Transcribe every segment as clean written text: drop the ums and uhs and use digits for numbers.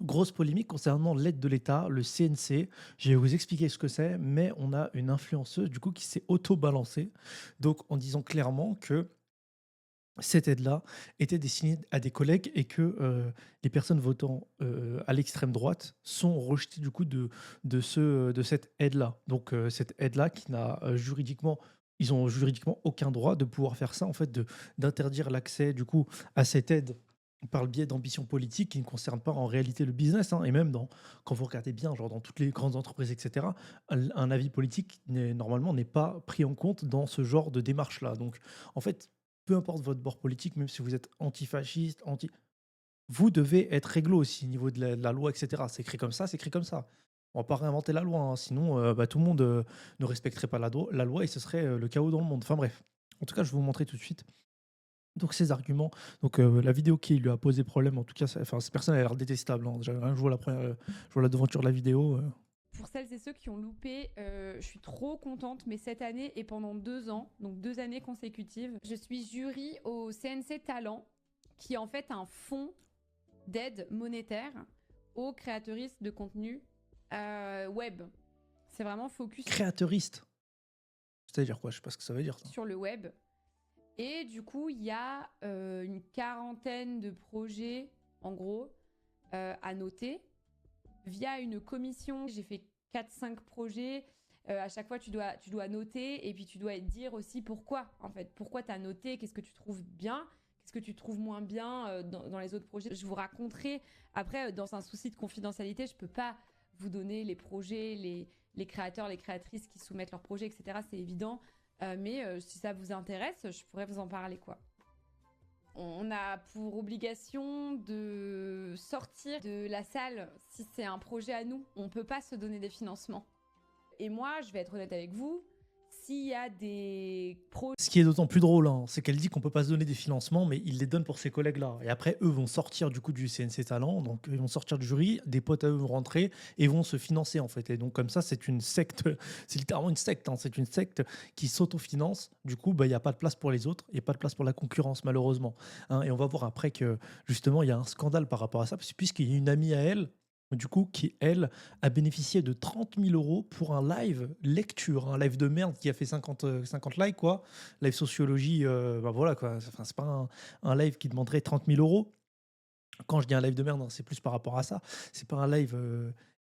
Grosse polémique concernant l'aide de l'État, le CNC. Je vais vous expliquer ce que c'est, mais on a une influenceuse du coup qui s'est auto-balancée, donc en disant clairement que cette aide-là était destinée à des collègues et que les personnes votant à l'extrême droite sont rejetées du coup de cette aide-là. Donc cette aide-là qui n'a juridiquement, ils ont juridiquement aucun droit de pouvoir faire ça, en fait, d'interdire l'accès du coup à cette aide par le biais d'ambitions politiques qui ne concernent pas en réalité le business, hein. Et même quand vous regardez bien, genre dans toutes les grandes entreprises, etc., un avis politique normalement n'est pas pris en compte dans ce genre de démarche-là. Donc en fait, peu importe votre bord politique, même si vous êtes antifasciste, vous devez être réglo aussi au niveau de la loi, et cetera. C'est écrit comme ça, c'est écrit comme ça. On va pas réinventer la loi, hein, sinon, bah, tout le monde, ne respecterait pas la loi et ce serait, le chaos dans le monde. Enfin bref. En tout cas, je vais vous montrer tout de suite donc ses arguments. Donc, la vidéo qui lui a posé problème, en tout cas, cette personne a l'air détestable, hein. Déjà, rien que je vois la devanture de la vidéo, Pour celles et ceux qui ont loupé, je suis trop contente, mais cette année et pendant 2 ans, donc 2 années consécutives, je suis jury au CNC Talent, qui est en fait un fonds d'aide monétaire aux créatrices de contenu web. C'est vraiment focus créateuriste. C'est-à-dire quoi? Je sais pas ce que ça veut dire, ça. sur le web. Et du coup, il y a une quarantaine de projets, en gros, à noter via une commission. J'ai fait 4-5 projets. À chaque fois, tu dois noter et puis tu dois dire aussi pourquoi, en fait. Pourquoi tu as noté, qu'est-ce que tu trouves bien, qu'est-ce que tu trouves moins bien dans les autres projets. Je vous raconterai. Après, dans un souci de confidentialité, je ne peux pas vous donner les projets, les créateurs, les créatrices qui soumettent leurs projets, etc. C'est évident. Mais si ça vous intéresse, je pourrais vous en parler, quoi. On a pour obligation de sortir de la salle si c'est un projet à nous. On ne peut pas se donner des financements. Et moi, je vais être honnête avec vous, s'il y a des projets... Ce qui est d'autant plus drôle, hein, c'est qu'elle dit qu'on peut pas se donner des financements, mais il les donne pour ses collègues-là. Et après, eux vont sortir du coup du CNC Talent, donc ils vont sortir du jury, des potes à eux vont rentrer et vont se financer en fait. Et donc comme ça, c'est une secte, c'est littéralement une secte, hein, c'est une secte qui s'autofinance. Du coup, bah, il n'y a pas de place pour les autres, il n'y a pas de place pour la concurrence malheureusement, hein. Et on va voir après que justement, il y a un scandale par rapport à ça, puisqu'il y a une amie à elle, du coup, qui, elle, a bénéficié de 30 000 € pour un live lecture, un live de merde qui a fait 50 likes, quoi. Live sociologie, bah voilà, quoi. Enfin, c'est pas un live qui demanderait 30 000 €. Quand je dis un live de merde, hein, c'est plus par rapport à ça. C'est pas un live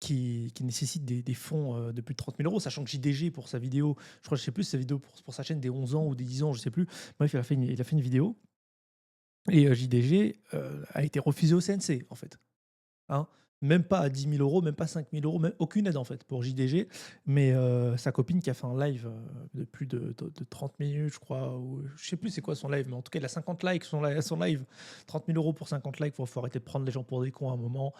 qui nécessite des fonds de plus de 30 000 €, sachant que JDG, pour sa vidéo, je crois, je sais plus, sa vidéo pour sa chaîne des 11 ans ou des 10 ans, je sais plus. Bref, il a fait une vidéo et JDG a été refusé au CNC, en fait, hein. Même pas à 10 000 €, même pas 5 000 €, même aucune aide en fait pour JDG. Mais sa copine qui a fait un live de plus de 30 minutes, je crois, ou je sais plus c'est quoi son live, mais en tout cas, il a 50 likes son live. 30 000 € pour 50 likes, faut arrêter de prendre les gens pour des cons à un moment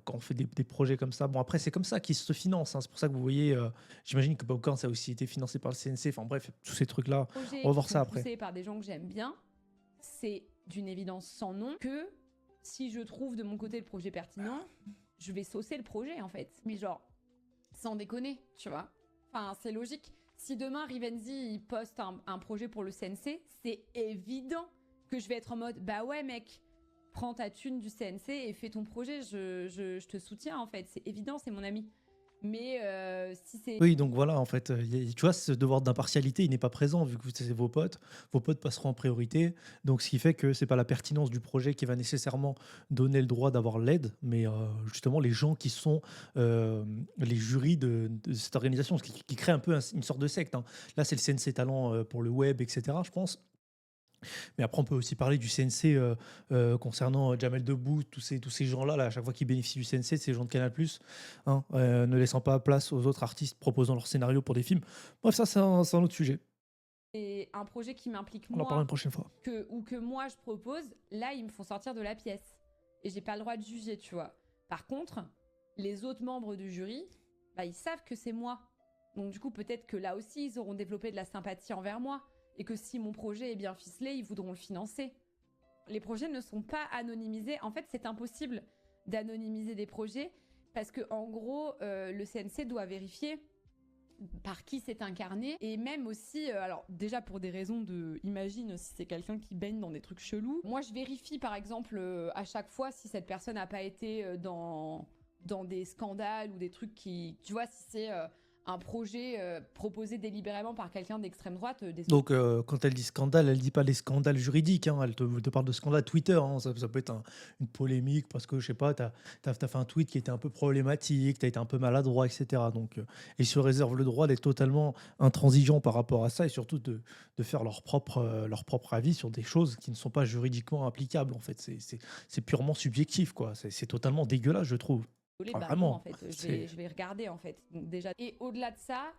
quand on fait des projets comme ça. Bon, après, c'est comme ça qu'ils se financent, hein. C'est pour ça que vous voyez, j'imagine que Popcorn, ça a aussi été financé par le CNC. Enfin bref, tous ces trucs-là, on va qui voir sont ça après. poussés par des gens que j'aime bien. C'est d'une évidence sans nom que si je trouve de mon côté le projet pertinent, je vais saucer le projet, en fait. Mais genre, sans déconner, tu vois. Enfin, c'est logique. Si demain Rivenzi il poste un projet pour le CNC, c'est évident que je vais être en mode bah ouais mec, prends ta thune du CNC et fais ton projet, je te soutiens en fait, c'est évident, c'est mon ami. Mais si c'est... Oui, donc voilà, en fait, tu vois, ce devoir d'impartialité, il n'est pas présent vu que c'est vos potes passeront en priorité. Donc, ce qui fait que c'est pas la pertinence du projet qui va nécessairement donner le droit d'avoir l'aide, mais justement les gens qui sont les jurys de cette organisation, ce qui crée un peu une sorte de secte, hein. Là, c'est le CNC Talent pour le web, etc., je pense. Mais après, on peut aussi parler du CNC concernant Jamel Debbouze, tous ces gens-là, là, à chaque fois qu'ils bénéficient du CNC, ces gens de Canal+, hein, ne laissant pas place aux autres artistes proposant leur scénario pour des films. Bref, ça, c'est un autre sujet. c'est un projet qui m'implique On en parlera moi une prochaine fois. ou que moi je propose, là ils me font sortir de la pièce. Et j'ai pas le droit de juger, tu vois. Par contre, les autres membres du jury, bah, ils savent que c'est moi. Donc du coup, peut-être que là aussi, ils auront développé de la sympathie envers moi. Et que si mon projet est bien ficelé, ils voudront le financer. Les projets ne sont pas anonymisés. En fait, c'est impossible d'anonymiser des projets parce que en gros, le CNC doit vérifier par qui c'est incarné, et même aussi, alors déjà pour des raisons de, imagine si c'est quelqu'un qui baigne dans des trucs chelous, moi je vérifie par exemple à chaque fois si cette personne n'a pas été dans des scandales ou des trucs qui, tu vois, si c'est un projet proposé délibérément par quelqu'un d'extrême droite, désolé. Donc, quand elle dit scandale, elle dit pas les scandales juridiques, hein, elle te parle de scandale Twitter, hein. Ça peut être une polémique parce que, je sais pas, tu as fait un tweet qui était un peu problématique, tu as été un peu maladroit, et cetera. Donc, ils se réservent le droit d'être totalement intransigeants par rapport à ça et surtout de faire leur propre avis sur des choses qui ne sont pas juridiquement applicables, en fait. C'est purement subjectif, quoi. C'est totalement dégueulasse, je trouve. Désolée, Ah, bah non, en vraiment. fait, C'est je vais regarder, en fait. Donc, déjà. Et au-delà de ça,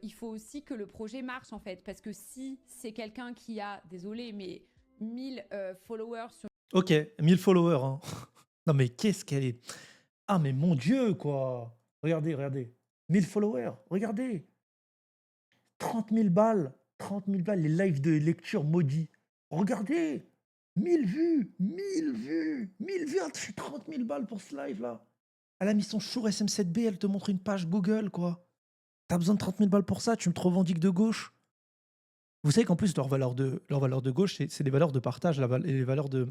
il faut aussi que le projet marche, en fait. Parce que si c'est quelqu'un qui a, désolé, mais 1000 followers sur OK, 1000 followers, hein. Non, mais qu'est-ce qu'elle est ah, mais mon Dieu, quoi! Regardez, regardez. 1000 followers, regardez! 30 000 balles, 30 000 balles, les lives de lecture maudits. Regardez! 1000 vues, 1000 vues, 1000 vues, elle te fait 30 000 balles pour ce live-là. Elle a mis son Shure SM7B, elle te montre une page Google, quoi. T'as besoin de 30 000 balles pour ça, tu me te revendiques de gauche. Vous savez qu'en plus, leur valeur de gauche, c'est des valeurs de partage, et les valeurs de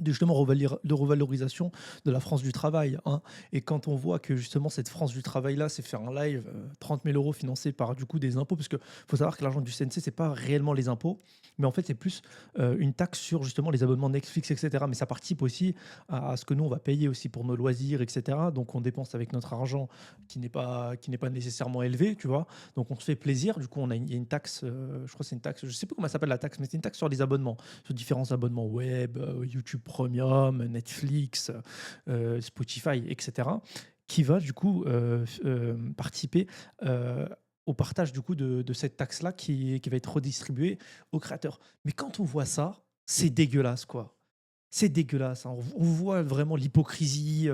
justement de revalorisation de la France du travail, hein. Et quand on voit que justement cette France du travail-là, c'est faire un live 30 000 euros financé par du coup des impôts, parce qu'il faut savoir que l'argent du CNC, c'est pas réellement les impôts, mais en fait c'est plus une taxe sur justement les abonnements Netflix, etc. Mais ça participe aussi à ce que nous, on va payer aussi pour nos loisirs, etc. Donc on dépense avec notre argent qui n'est pas nécessairement élevé, tu vois. Donc on se fait plaisir, du coup il y a une taxe, je crois que c'est une taxe, je sais pas comment ça s'appelle la taxe, mais c'est une taxe sur les abonnements, sur différents abonnements web, YouTube Premium, Netflix, Spotify, etc., qui va du coup participer au partage du coup de cette taxe-là qui va être redistribuée aux créateurs. Mais quand on voit ça, c'est dégueulasse, quoi. C'est dégueulasse, hein. On voit vraiment l'hypocrisie,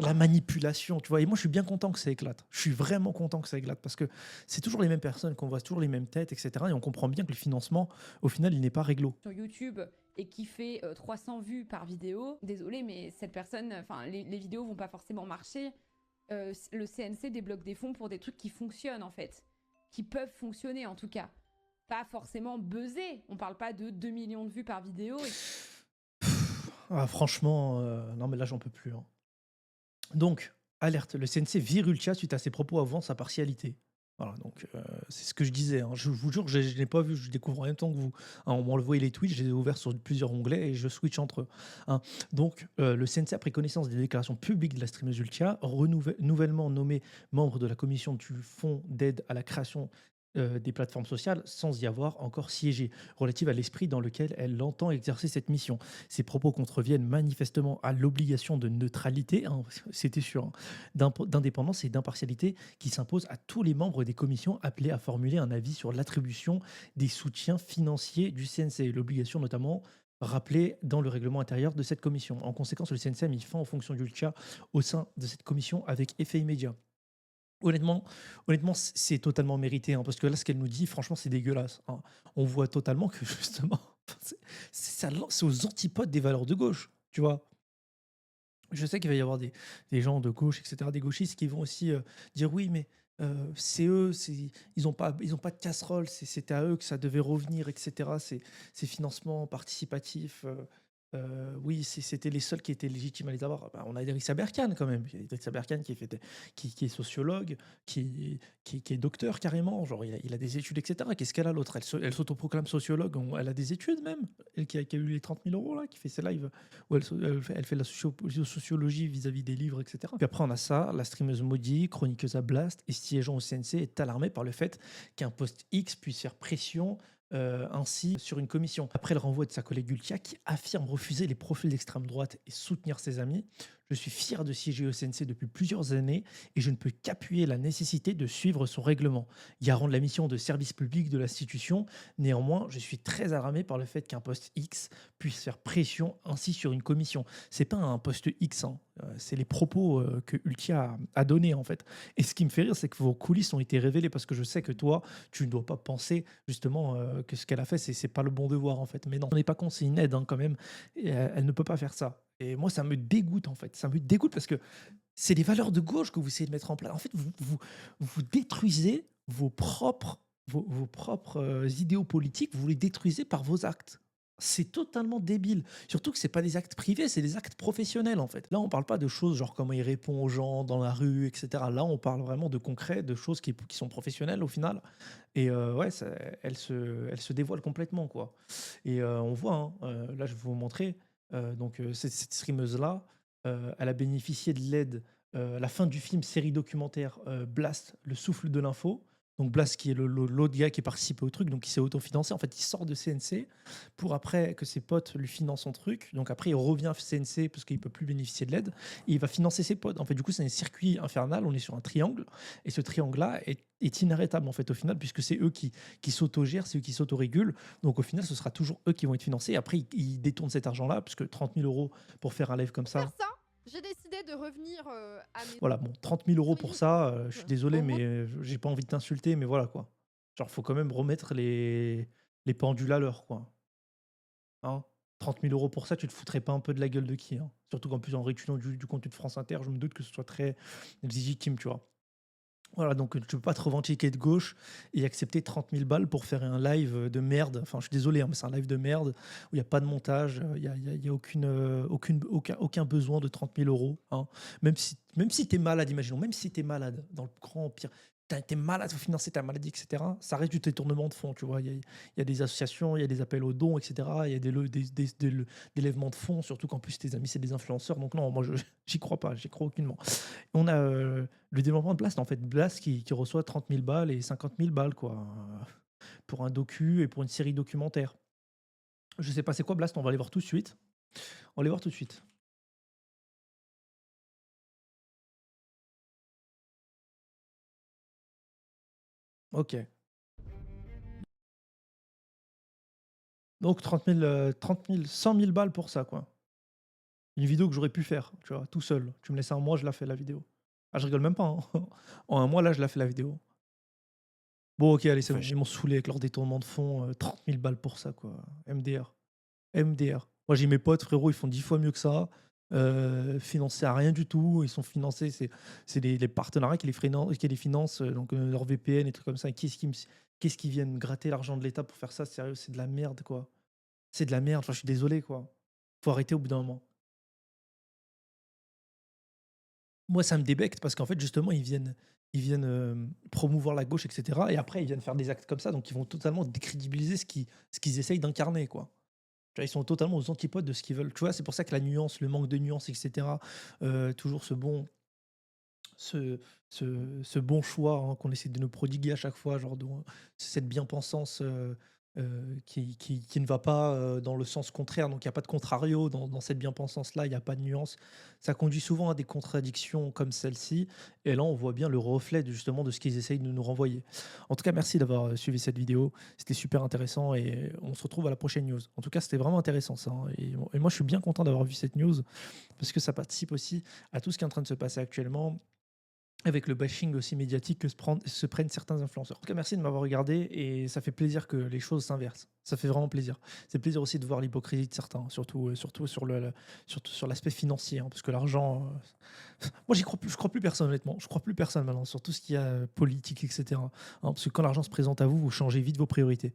la manipulation, tu vois. Et moi, je suis bien content que ça éclate. Je suis vraiment content que ça éclate parce que c'est toujours les mêmes personnes qu'on voit, toujours les mêmes têtes, etc. Et on comprend bien que le financement, au final, il n'est pas réglo. YouTube et qui fait 300 vues par vidéo, désolé, mais cette personne, enfin, les vidéos vont pas forcément marcher. Le CNC débloque des fonds pour des trucs qui fonctionnent, en fait. Qui peuvent fonctionner, en tout cas. Pas forcément buzzer. On parle pas de 2 millions de vues par vidéo. Ah, franchement, non, mais là, j'en peux plus, hein. Donc, alerte, le CNC vire Ultia suite à ses propos avant sa partialité. Voilà, donc c'est ce que je disais, hein. Je vous jure, je n'ai pas vu, je découvre en même temps que vous, hein. On m'envoie les tweets, je les ai ouverts sur plusieurs onglets et je switch entre eux, hein. Donc, le CNC a pris connaissance des déclarations publiques de la streameuse Ultia, nouvellement nommée membre de la commission du fonds d'aide à la création des plateformes sociales, sans y avoir encore siégé, relative à l'esprit dans lequel elle entend exercer cette mission. Ces propos contreviennent manifestement à l'obligation de neutralité, hein, c'était sûr, hein, d'indépendance et d'impartialité qui s'impose à tous les membres des commissions appelés à formuler un avis sur l'attribution des soutiens financiers du CNC. L'obligation notamment rappelée dans le règlement intérieur de cette commission. En conséquence, le CNC a mis fin aux fonctions d'Ultia au sein de cette commission avec effet immédiat. Honnêtement, honnêtement, c'est totalement mérité, hein, parce que là, ce qu'elle nous dit, franchement, c'est dégueulasse, hein. On voit totalement que justement, c'est aux antipodes des valeurs de gauche, tu vois. Je sais qu'il va y avoir des gens de gauche, etc., des gauchistes qui vont aussi dire oui, mais c'est eux, ils ont pas de casserole, c'était à eux que ça devait revenir, etc. Ces financements participatifs, oui, c'était les seuls qui étaient légitimes à les avoir. Bah, on a Idrissa Berkane quand même. Il y a Idrissa Berkane qui est sociologue, qui est docteur carrément. Genre, il a des études, etc. Qu'est-ce qu'elle a l'autre? Elle s'autoproclame sociologue. Elle a des études même. Elle qui a eu les 30 000 euros là, qui fait ses lives où elle fait de la sociologie vis-à-vis des livres, etc. Puis après, on a ça, la streameuse Maudit, chroniqueuse à Blast et siégeant au CNC est alarmée par le fait qu'un poste X puisse faire pression ainsi sur une commission. Après le renvoi de sa collègue Ultia qui affirme refuser les profils d'extrême droite et soutenir ses amis, je suis fier de siéger au CNC depuis plusieurs années et je ne peux qu'appuyer la nécessité de suivre son règlement, garant de la mission de service public de l'institution. Néanmoins, je suis très alarmé par le fait qu'un poste X puisse faire pression ainsi sur une commission. C'est pas un poste X, hein. C'est les propos que Ultia a donnés en fait. Et ce qui me fait rire, c'est que vos coulisses ont été révélées parce que je sais que toi, tu ne dois pas penser justement que ce qu'elle a fait, c'est pas le bon devoir en fait. Mais non, on n'est pas con, c'est une aide, hein, quand même. Et, elle ne peut pas faire ça. Et moi, ça me dégoûte en fait. Ça me dégoûte parce que c'est les valeurs de gauche que vous essayez de mettre en place. En fait, vous détruisez vos propres, idéaux politiques, vous les détruisez par vos actes. C'est totalement débile. Surtout que c'est pas des actes privés, c'est des actes professionnels, en fait. Là, on parle pas de choses genre comment il répond aux gens dans la rue et cetera. Là, on parle vraiment de concret, de choses qui sont professionnelles au final et ouais, ça elle se dévoile complètement, quoi et on voit, hein, là, je vais vous montrer, donc cette streameuse-là, elle a bénéficié de l'aide, à la fin du film série documentaire, Blast, le souffle de l'info. Donc Blast qui est l'autre gars qui est participé au truc, donc il s'est autofinancé. En fait, il sort de CNC pour après que ses potes lui financent son truc. Donc après, il revient CNC parce qu'il peut plus bénéficier de l'aide et il va financer ses potes. En fait, du coup, c'est un circuit infernal. On est sur un triangle et ce triangle-là est inarrêtable en fait au final puisque c'est eux qui s'autogèrent, c'est eux qui s'autorégulent. Donc au final, ce sera toujours eux qui vont être financés. Et après, ils détournent cet argent-là puisque 30 000 euros pour faire un live comme Faire ça. ça, j'ai décidé de revenir à mes Voilà, bon, 30 000 euros pour ça, je suis désolé, Au moins, mais j'ai pas envie de t'insulter, mais voilà quoi. Genre, faut quand même remettre les pendules à l'heure, quoi. Hein? 30 000 euros pour ça, tu te foutrais pas un peu de la gueule de qui, hein? Surtout qu'en plus, en récupérant du contenu de France Inter, je me doute que ce soit très légitime, tu vois? Voilà, donc tu peux pas te revendiquer de gauche et accepter 30 000 balles pour faire un live de merde. Enfin, je suis désolé, hein, mais c'est un live de merde où il y a pas de montage, il y a aucun besoin de 30 000 euros, hein. Même si tu es malade, imaginons, même si tu es malade, dans le grand pire, tu es malade, faut financer ta maladie, et cetera. Ça reste du détournement de fonds, tu vois? Il y a des associations, il y a des appels aux dons, et cetera. Il y a des lèvements de fonds, surtout qu'en plus tes amis, c'est des influenceurs. Donc non, moi je j'y crois pas, j'y crois aucunement. On a, le développement de Blast, en fait. Blast qui reçoit 30 000 balles et 50 000 balles, quoi, pour un docu et pour une série documentaire. Je sais pas c'est quoi Blast, on va aller voir tout de suite. On va aller voir tout de suite. OK. Donc 30 000, 30 000, 100 000 balles pour ça, quoi. Une vidéo que j'aurais pu faire, tu vois, tout seul. Tu me laisses un mois, je la fais la vidéo. Ah, je rigole même pas, hein. En un mois, là, je la fais la vidéo. Bon, OK, allez, c'est bon, ils m'ont saoulé avec leur détournement de fonds, 30 000 balles pour ça, quoi. MDR. MDR. Moi, j'ai mes potes, frérot, ils font 10 fois mieux que ça. Financés à rien du tout. Ils sont financés, c'est les partenariats qui les financent, donc leur VPN et trucs comme ça. Et qu'est-ce qui viennent gratter l'argent de l'État pour faire ça? Sérieux, c'est de la merde, quoi. C'est de la merde. Enfin, je suis désolé, quoi. Faut arrêter au bout d'un moment. Moi, ça me débecte parce qu'en fait, justement, ils viennent promouvoir la gauche, et cetera. Et après, ils viennent faire des actes comme ça. Donc, ils vont totalement décrédibiliser ce qu'ils essayent d'incarner, quoi. Tu vois, ils sont totalement aux antipodes de ce qu'ils veulent. Tu vois, c'est pour ça que la nuance, le manque de nuance, et cetera, toujours ce bon choix, hein, qu'on essaie de nous prodiguer à chaque fois, genre de cette bien-pensance, qui ne va pas, dans le sens contraire, donc il y a pas de contrario dans cette bien-pensance-là, il y a pas de nuance. Ça conduit souvent à des contradictions comme celle-ci et là, on voit bien le reflet de justement de ce qu'ils essayent de nous renvoyer. En tout cas, merci d'avoir, suivi cette vidéo. C'était super intéressant et on se retrouve à la prochaine news. En tout cas, c'était vraiment intéressant ça, hein, et moi, je suis bien content d'avoir vu cette news parce que ça participe aussi à tout ce qui est en train de se passer actuellement avec le bashing aussi médiatique que se prennent certains influenceurs. En tout cas, merci de m'avoir regardé et ça fait plaisir que les choses s'inversent. Ça fait vraiment plaisir. C'est plaisir aussi de voir l'hypocrisie de certains, surtout surtout sur l'aspect financier, hein, parce que l'argent, moi je crois plus personne honnêtement. Je crois plus personne maintenant sur tout ce qui est politique, etc., hein, parce que quand l'argent se présente à vous, vous changez vite vos priorités.